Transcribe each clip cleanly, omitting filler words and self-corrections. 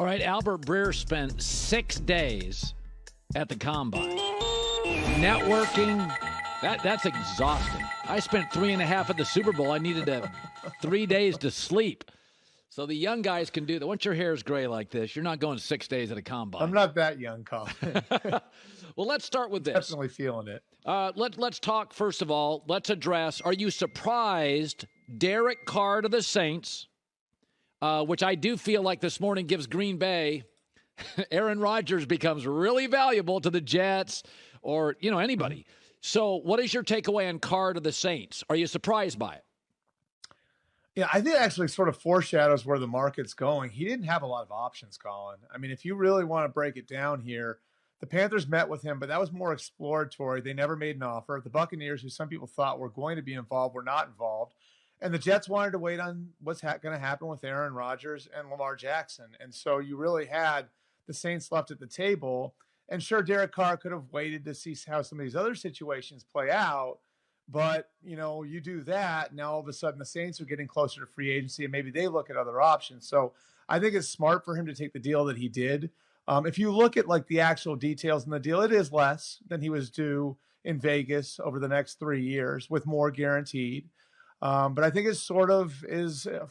All right, Albert Breer spent 6 days at the Combine. Networking, that's exhausting. I spent 3.5 at the Super Bowl. I needed 3 days to sleep. So the young guys can do that. Once your hair is gray like this, you're not going 6 days at a Combine. I'm not that young, Colin. Well, let's start with this. Definitely feeling it. Let's talk, first of all, let's address, are you surprised Derek Carr to the Saints, which I do feel like this morning gives Green Bay, Aaron Rodgers becomes really valuable to the Jets or, anybody. So what is your takeaway on Carr to the Saints? Are you surprised by it? Yeah, I think it actually sort of foreshadows where the market's going. He didn't have a lot of options, Colin. I mean, if you really want to break it down here, the Panthers met with him, but that was more exploratory. They never made an offer. The Buccaneers, who some people thought were going to be involved, were not involved. And the Jets wanted to wait on what's going to happen with Aaron Rodgers and Lamar Jackson. And so you really had the Saints left at the table. And sure, Derek Carr could have waited to see how some of these other situations play out. But, you do that. Now, all of a sudden, the Saints are getting closer to free agency, and maybe they look at other options. So I think it's smart for him to take the deal that he did. If you look at, the actual details in the deal, it is less than he was due in Vegas over the next 3 years with more guaranteed. But I think it sort of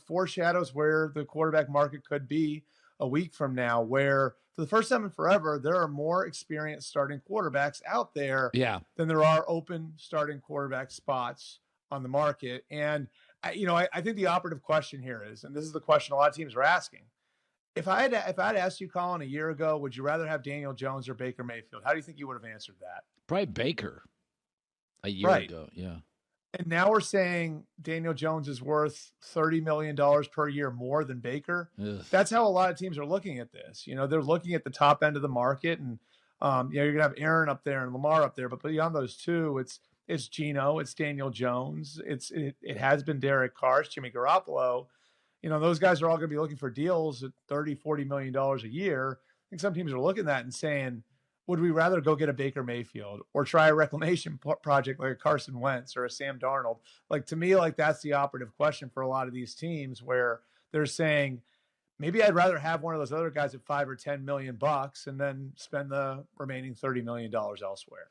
foreshadows where the quarterback market could be a week from now, where for the first time in forever, there are more experienced starting quarterbacks out there than there are open starting quarterback spots on the market. And, I think the operative question here is, and this is the question a lot of teams are asking, if I had asked you, Colin, a year ago, would you rather have Daniel Jones or Baker Mayfield? How do you think you would have answered that? Probably Baker a year ago, yeah. And now we're saying Daniel Jones is worth $30 million per year more than Baker. Ugh. That's how a lot of teams are looking at this. They're looking at the top end of the market, and you're going to have Aaron up there and Lamar up there. But beyond those two, it's Geno, it's Daniel Jones, it has been Derek Carr, it's Jimmy Garoppolo. Those guys are all going to be looking for deals at $30-40 million a year. I think some teams are looking at that and saying, would we rather go get a Baker Mayfield or try a reclamation project like a Carson Wentz or a Sam Darnold? To me, that's the operative question for a lot of these teams, where they're saying, maybe I'd rather have one of those other guys at $5 or $10 million and then spend the remaining $30 million elsewhere.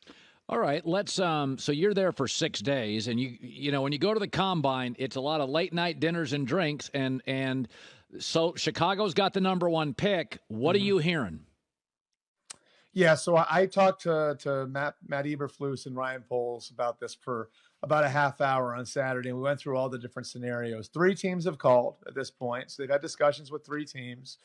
All right, let's. So you're there for 6 days, and when you go to the Combine, it's a lot of late night dinners and drinks, and so Chicago's got the number one pick. What are you hearing? Yeah, so I talked to Matt Eberflus and Ryan Poles about this for about a half hour on Saturday, and we went through all the different scenarios. 3 teams have called at this point, so they've had discussions with 3 teams.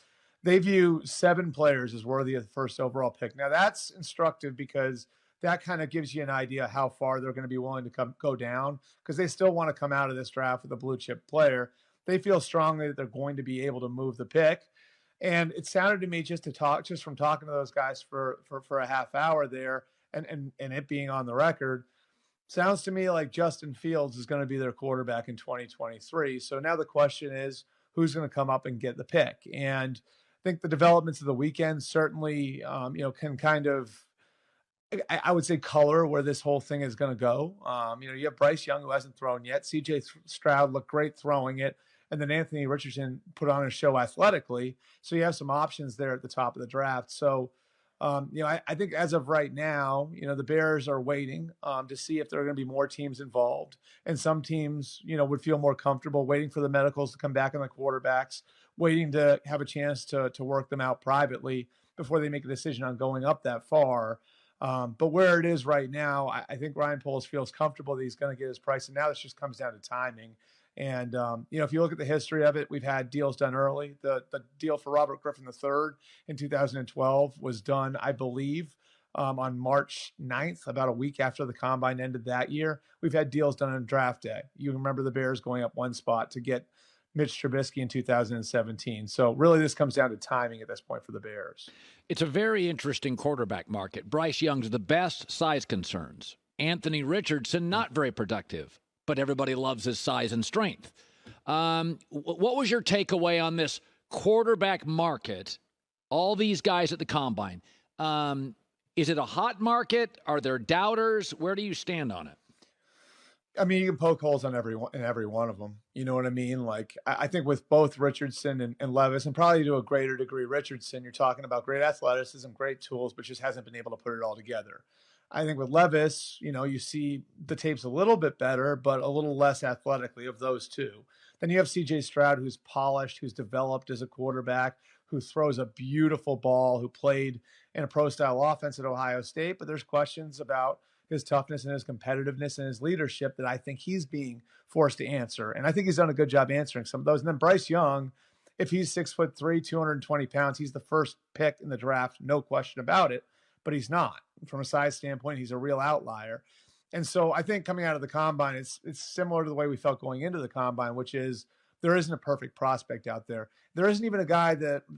They view 7 players as worthy of the first overall pick. Now, that's instructive because that kind of gives you an idea how far they're going to be willing to go down, because they still want to come out of this draft with a blue chip player. They feel strongly that they're going to be able to move the pick. And it sounded to me just from talking to those guys for a half hour there and it being on the record, sounds to me like Justin Fields is going to be their quarterback in 2023. So now the question is, who's going to come up and get the pick? And I think the developments of the weekend certainly, can kind of, I would say, color where this whole thing is going to go. You have Bryce Young, who hasn't thrown yet. C.J. Stroud looked great throwing it. And then Anthony Richardson put on a show athletically. So you have some options there at the top of the draft. So, I think as of right now, the Bears are waiting to see if there are going to be more teams involved. And some teams, would feel more comfortable waiting for the medicals to come back on the quarterbacks, waiting to have a chance to work them out privately before they make a decision on going up that far. But where it is right now, I think Ryan Poles feels comfortable that he's going to get his price. And now this just comes down to timing. And, if you look at the history of it, we've had deals done early. The deal for Robert Griffin III in 2012 was done, I believe, on March 9th, about a week after the Combine ended that year. We've had deals done on draft day. You remember the Bears going up 1 spot to get Mitch Trubisky in 2017. So really this comes down to timing at this point for the Bears. It's a very interesting quarterback market. Bryce Young's the best, size concerns. Anthony Richardson, not very productive, but everybody loves his size and strength. What was your takeaway on this quarterback market? All these guys at the Combine. Is it a hot market? Are there doubters? Where do you stand on it? I mean, you can poke holes on every one of them. You know what I mean? Like, I think with both Richardson and Levis, and probably to a greater degree Richardson, you're talking about great athleticism, great tools, but just hasn't been able to put it all together. I think with Levis, you see the tape's a little bit better, but a little less athletically of those two. Then you have C.J. Stroud, who's polished, who's developed as a quarterback, who throws a beautiful ball, who played in a pro-style offense at Ohio State, but there's questions about his toughness and his competitiveness and his leadership that I think he's being forced to answer. And I think he's done a good job answering some of those. And then Bryce Young, if he's 6'3", 220 pounds, he's the first pick in the draft, no question about it, but he's not. From a size standpoint, he's a real outlier. And so I think coming out of the combine, it's similar to the way we felt going into the combine, which is there isn't a perfect prospect out there. There isn't even a guy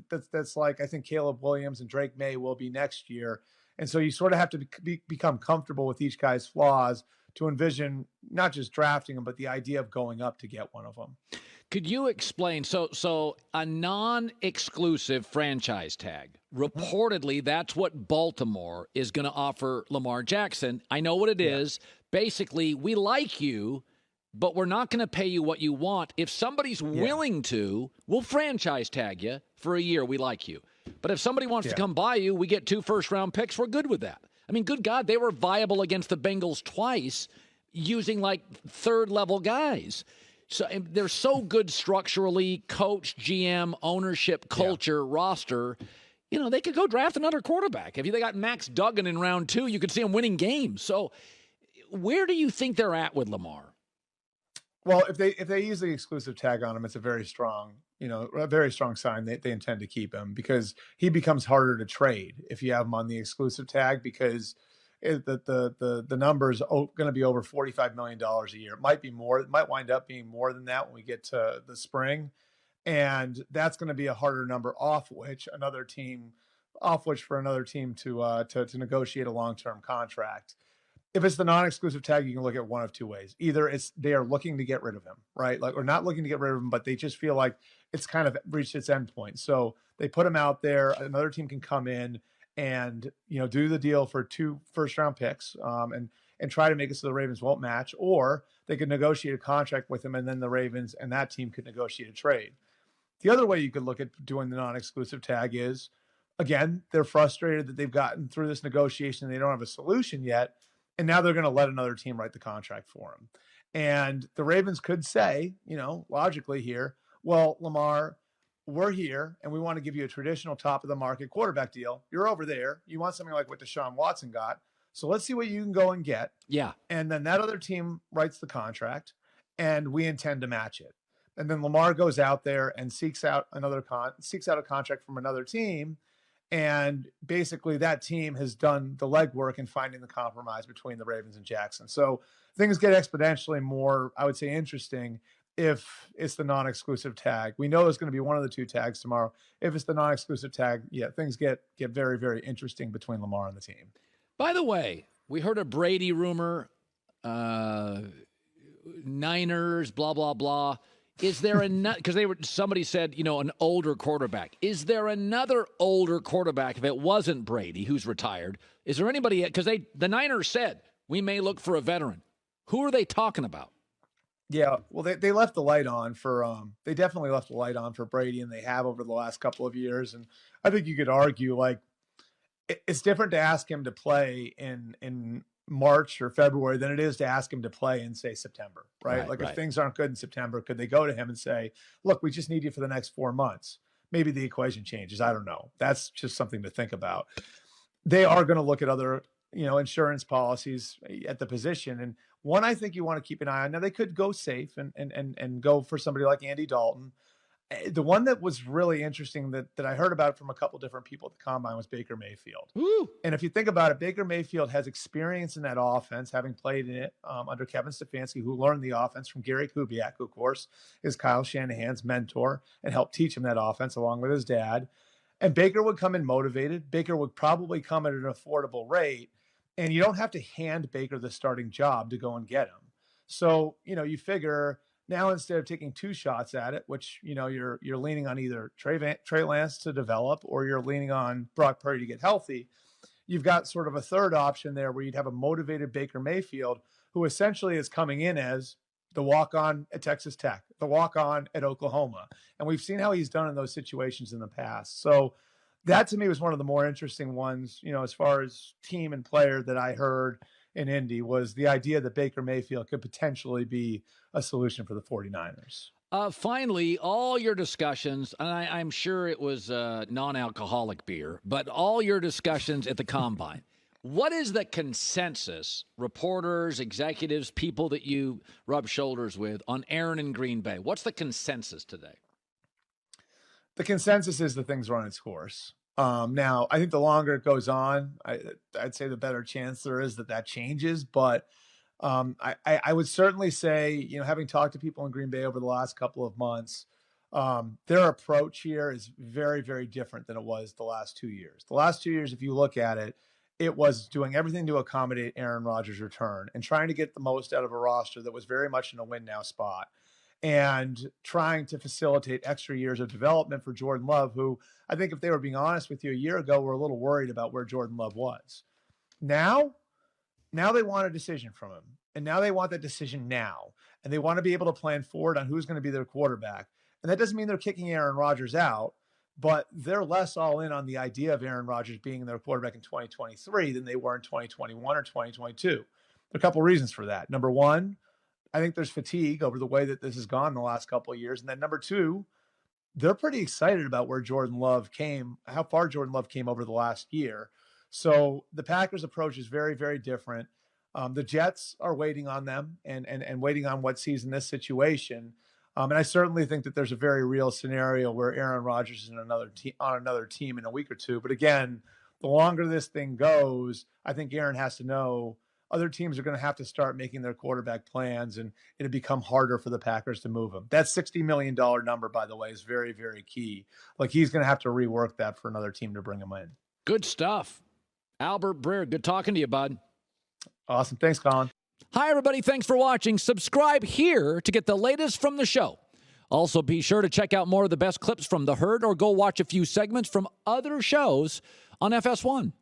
that's like, I think Caleb Williams and Drake May will be next year. And so you sort of have to become comfortable with each guy's flaws to envision not just drafting them, but the idea of going up to get one of them. Could you explain? So a non-exclusive franchise tag. Reportedly, that's what Baltimore is going to offer Lamar Jackson. I know what it is. Basically, we like you, but we're not going to pay you what you want. If somebody's willing to, we'll franchise tag you for a year. We like you. But if somebody wants to come by you, we get 2 first-round picks. We're good with that. I mean, good God, they were viable against the Bengals twice using, like, third-level guys. So they're so good structurally, coach, GM, ownership, culture, roster. They could go draft another quarterback. If they got Max Duggan in round 2, you could see them winning games. So where do you think they're at with Lamar? Well, if they use the exclusive tag on him, it's a very strong sign they intend to keep him, because he becomes harder to trade if you have him on the exclusive tag, because the number is going to be over $45 million a year. It might be more. It might wind up being more than that when we get to the spring. And that's going to be a harder number off which for another team to negotiate a long-term contract. If it's the non-exclusive tag, you can look at one of two ways. Either they are looking to get rid of him, right? Or not looking to get rid of him, but they just feel like it's kind of reached its end point. So they put him out there. Another team can come in and do the deal for 2 first-round picks, and try to make it so the Ravens won't match, or they could negotiate a contract with him, and then the Ravens and that team could negotiate a trade. The other way you could look at doing the non-exclusive tag is, again, they're frustrated that they've gotten through this negotiation and they don't have a solution yet. And now they're going to let another team write the contract for him. And the Ravens could say, logically here, well, Lamar, we're here and we want to give you a traditional top of the market quarterback deal. You're over there. You want something like what Deshaun Watson got. So let's see what you can go and get. Yeah. And then that other team writes the contract and we intend to match it. And then Lamar goes out there and seeks out a contract from another team. And basically that team has done the legwork in finding the compromise between the Ravens and Jackson. So things get exponentially more, I would say, interesting if it's the non-exclusive tag. We know there's going to be one of the 2 tags tomorrow. If it's the non-exclusive tag, things get very, very interesting between Lamar and the team. By the way, we heard a Brady rumor, Niners, blah, blah, blah. Is there another, because somebody said, an older quarterback. Is there another older quarterback, if it wasn't Brady, who's retired? Is there anybody, because the Niners said, we may look for a veteran. Who are they talking about? Yeah, well, they left the light on they definitely left the light on for Brady, and they have over the last couple of years. And I think you could argue, like, it's different to ask him to play in March or February than it is to ask him to play in, say, September, right? If things aren't good in September, could they go to him and say, look, we just need you for the next 4 months? Maybe the equation changes. I don't know. That's just something to think about. They are going to look at other, insurance policies at the position. And one I think you want to keep an eye on. Now, they could go safe and go for somebody like Andy Dalton. The one that was really interesting that I heard about from a couple different people at the combine was Baker Mayfield. Woo. And if you think about it, Baker Mayfield has experience in that offense, having played in it under Kevin Stefanski, who learned the offense from Gary Kubiak, who, of course, is Kyle Shanahan's mentor and helped teach him that offense along with his dad. And Baker would come in motivated. Baker would probably come at an affordable rate. And you don't have to hand Baker the starting job to go and get him. So, you figure now, instead of taking 2 shots at it, which, you're leaning on either Trey Lance to develop or you're leaning on Brock Purdy to get healthy, you've got sort of a third option there where you'd have a motivated Baker Mayfield who essentially is coming in as the walk-on at Texas Tech, the walk-on at Oklahoma. And we've seen how he's done in those situations in the past. So that to me was one of the more interesting ones, as far as team and player that I heard in Indy, was the idea that Baker Mayfield could potentially be a solution for the 49ers. Finally, all your discussions, and I'm sure it was non-alcoholic beer, but all your discussions at the Combine, what is the consensus, reporters, executives, people that you rub shoulders with, on Aaron in Green Bay? What's the consensus today? The consensus is that things run its course. Now, I think the longer it goes on, I'd say the better chance there is that changes. But I would certainly say, having talked to people in Green Bay over the last couple of months, their approach here is very, very different than it was the last 2 years. The last 2 years, if you look at it, it was doing everything to accommodate Aaron Rodgers' return and trying to get the most out of a roster that was very much in a win-now spot, and trying to facilitate extra years of development for Jordan Love, who I think, if they were being honest with you, a year ago, were a little worried about where Jordan Love was. Now they want a decision from him, and now they want that decision now, and they want to be able to plan forward on who's going to be their quarterback. And that doesn't mean they're kicking Aaron Rodgers out, but they're less all in on the idea of Aaron Rodgers being their quarterback in 2023 than they were in 2021 or 2022. There are a couple of reasons for that. Number one, I think there's fatigue over the way that this has gone in the last couple of years. And then number two, they're pretty excited about where Jordan Love came, how far Jordan Love came over the last year. So the Packers' approach is very, very different. The Jets are waiting on them and waiting on what sees in this situation. And I certainly think that there's a very real scenario where Aaron Rodgers is on another team in a week or two. But again, the longer this thing goes, I think Aaron has to know other teams are going to have to start making their quarterback plans, and it'll become harder for the Packers to move him. That $60 million number, by the way, is very, very key. Like, he's going to have to rework that for another team to bring him in. Good stuff. Albert Breer, good talking to you, bud. Awesome. Thanks, Colin. Hi, everybody. Thanks for watching. Subscribe here to get the latest from the show. Also, be sure to check out more of the best clips from The Herd, or go watch a few segments from other shows on FS1.